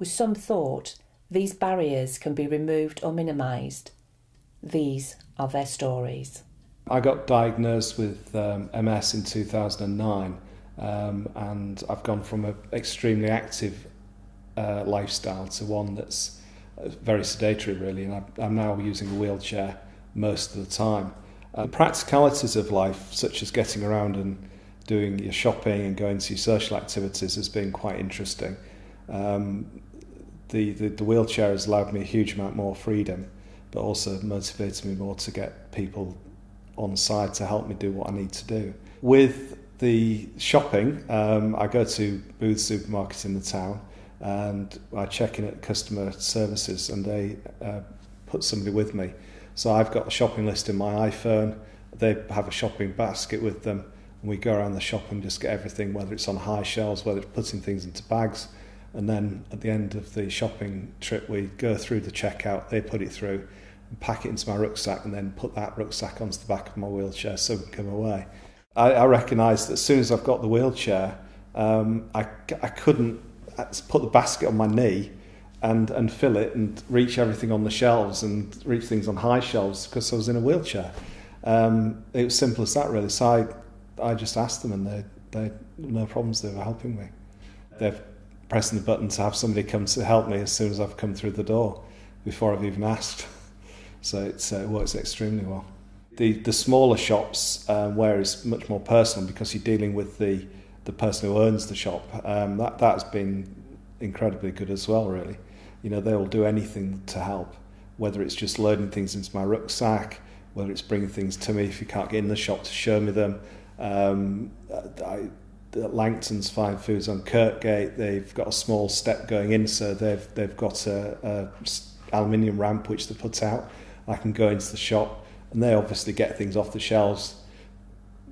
With some thought, these barriers can be removed or minimised. These are their stories. I got diagnosed with MS in 2009, and I've gone from an extremely active lifestyle to one that's very sedentary, really, and I'm now using a wheelchair most of the time. The practicalities of life, such as getting around and doing your shopping and going to your social activities, has been quite interesting. The wheelchair has allowed me a huge amount more freedom, but also motivated me more to get people on side to help me do what I need to do. With the shopping, I go to Booth supermarket in the town and I check in at customer services and they put somebody with me. So I've got a shopping list in my iPhone, they have a shopping basket with them, and we go around the shop and just get everything, whether it's on high shelves, whether it's putting things into bags, and then at the end of the shopping trip we go through the checkout, they put it through and pack it into my rucksack and then put that rucksack onto the back of my wheelchair so we can come away. I recognise that as soon as I've got the wheelchair, I couldn't put the basket on my knee and fill it and reach everything on the shelves and reach things on high shelves because I was in a wheelchair. It was simple as that, really. So I just asked them and they had no problems, they were helping me. They're pressing the button to have somebody come to help me as soon as I've come through the door before I've even asked. So it works extremely well. The smaller shops where it's much more personal because you're dealing with the person who owns the shop, that has been incredibly good as well, really. You know, they will do anything to help, whether it's just loading things into my rucksack, whether it's bringing things to me if you can't get in the shop to show me them. Langton's Fine Foods on Kirkgate, they've got a small step going in, so they've got a aluminium ramp which they put out. I can go into the shop and they obviously get things off the shelves,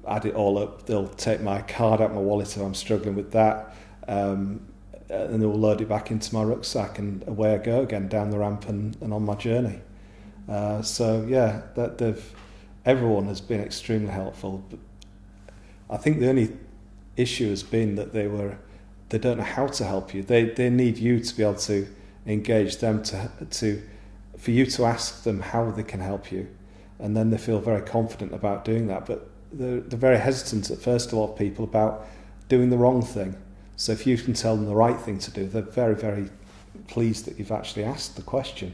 add it all up, they'll take my card out of my wallet if I'm struggling with that, and they'll load it back into my rucksack and away I go again down the ramp and on my journey. So yeah, everyone has been extremely helpful, but I think the only issue has been that they don't know how to help you. They need you to be able to engage them for you to ask them how they can help you, and then they feel very confident about doing that. But they're very hesitant at first, a lot of people, about doing the wrong thing. So if you can tell them the right thing to do, they're very, very pleased that you've actually asked the question.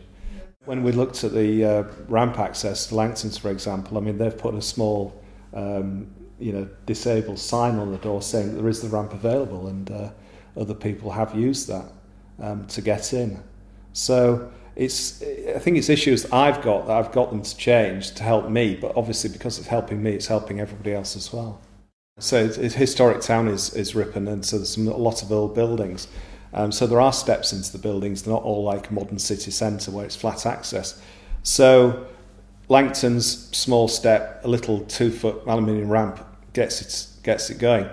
When we looked at the ramp access to Langton's, for example, I mean, they've put a small disabled sign on the door saying that there is the ramp available, and other people have used that to get in. So I think it's issues that I've got them to change to help me, but obviously because it's helping me, it's helping everybody else as well. So it's historic town is Ripon, and so there's a lot of old buildings. So there are steps into the buildings. They're not all like a modern city centre where it's flat access. So Langton's small step, a little 2-foot aluminium ramp gets it going.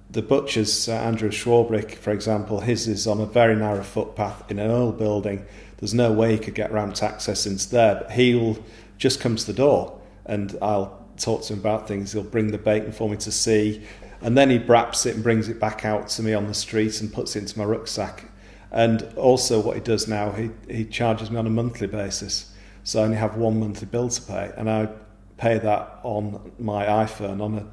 The butcher's, Andrew Schwarbrick, for example, his is on a very narrow footpath in an old building. There's no way he could get ramped access into there, but he'll just come to the door and I'll talk to him about things. He'll bring the bacon for me to see, and then he wraps it and brings it back out to me on the street and puts it into my rucksack. And also what he does now, he charges me on a monthly basis. So I only have one monthly bill to pay, and I pay that on my iPhone on a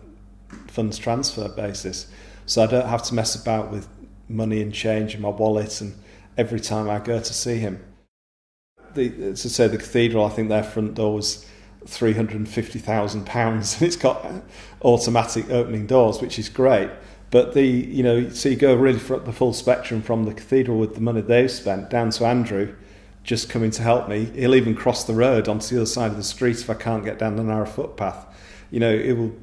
funds transfer basis. So I don't have to mess about with money and change in my wallet and every time I go to see him. The cathedral, I think their front door was £350,000 and it's got automatic opening doors, which is great. But so you go really for the full spectrum from the cathedral with the money they've spent down to Andrew just coming to help me. He'll even cross the road onto the other side of the street if I can't get down the narrow footpath. It will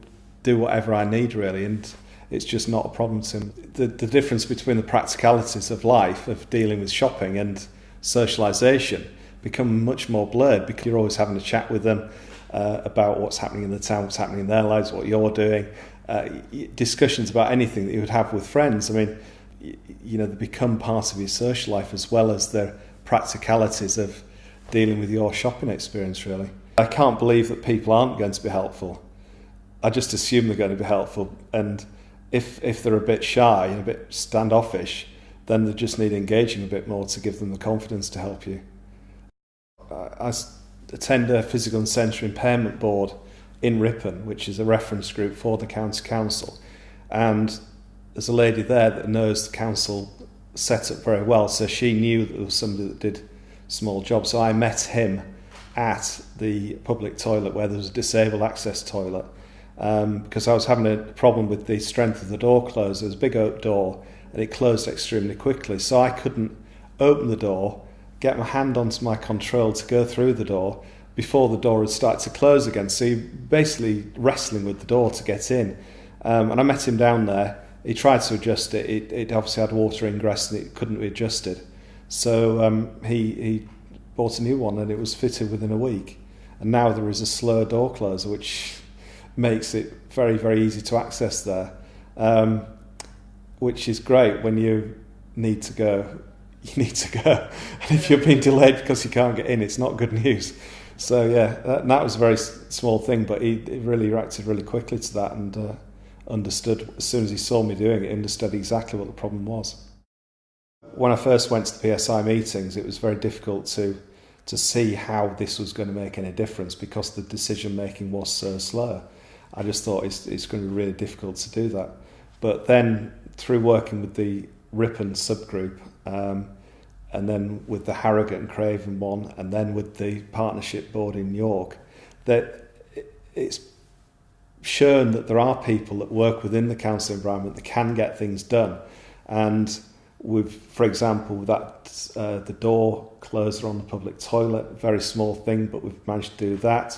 do whatever I need, really, and it's just not a problem to him. The difference between the practicalities of life, of dealing with shopping and socialisation, become much more blurred because you're always having a chat with them about what's happening in the town, what's happening in their lives, what you're doing, discussions about anything that you would have with friends. I mean, they become part of your social life as well as the practicalities of dealing with your shopping experience, really. I can't believe that people aren't going to be helpful. I just assume they're going to be helpful, and if they're a bit shy and a bit standoffish, then they just need engaging a bit more to give them the confidence to help you. I attend a physical and sensory impairment board in Ripon, which is a reference group for the county council, and there's a lady there that knows the council set up very well, so she knew that there was somebody that did small jobs. So I met him at the public toilet where there was a disabled access toilet, because I was having a problem with the strength of the door close. There was a big oak door and it closed extremely quickly, so I couldn't open the door, get my hand onto my control to go through the door before the door had started to close again. So you're basically wrestling with the door to get in. And I met him down there. He tried to adjust it. It obviously had water ingress and it couldn't be adjusted. So he bought a new one and it was fitted within a week. And now there is a slow door closer, which makes it very, very easy to access there, which is great when you need to go. You need to go. And if you're being delayed because you can't get in, it's not good news. So yeah, that was a very small thing, but he really reacted really quickly to that and understood, as soon as he saw me doing it, understood exactly what the problem was. When I first went to the PSI meetings, it was very difficult to see how this was going to make any difference because the decision making was so slow. I just thought it's going to be really difficult to do that. But then through working with the Ripon subgroup, and then with the Harrogate and Craven one, and then with the partnership board in York, that it's shown that there are people that work within the council environment that can get things done. And with, for example, that the door closer on the public toilet, very small thing, but we've managed to do that.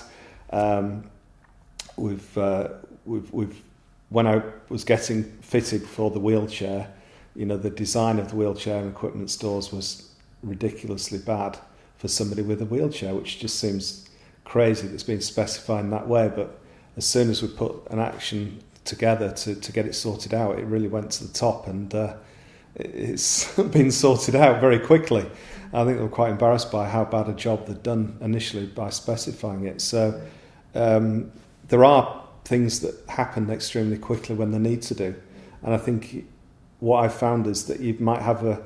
When I was getting fitted for the wheelchair, you know, the design of the wheelchair and equipment stores was ridiculously bad for somebody with a wheelchair, which just seems crazy that it's been specified in that way. But as soon as we put an action together to get it sorted out, it really went to the top, and it's been sorted out very quickly. I think they were quite embarrassed by how bad a job they'd done initially by specifying it. So there are things that happen extremely quickly when they need to do. And I think what I've found is that you might have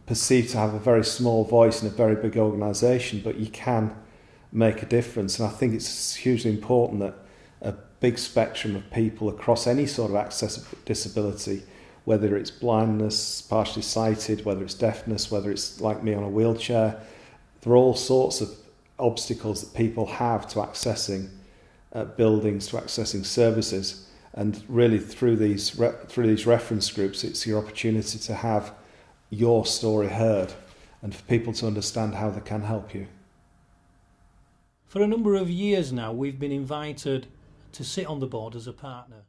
perceived to have a very small voice in a very big organisation, but you can make a difference. And I think it's hugely important that a big spectrum of people across any sort of access disability, whether it's blindness, partially sighted, whether it's deafness, whether it's like me on a wheelchair, there are all sorts of obstacles that people have to accessing buildings, to accessing services. And really through these reference groups, it's your opportunity to have your story heard and for people to understand how they can help you. For a number of years now, we've been invited to sit on the board as a partner.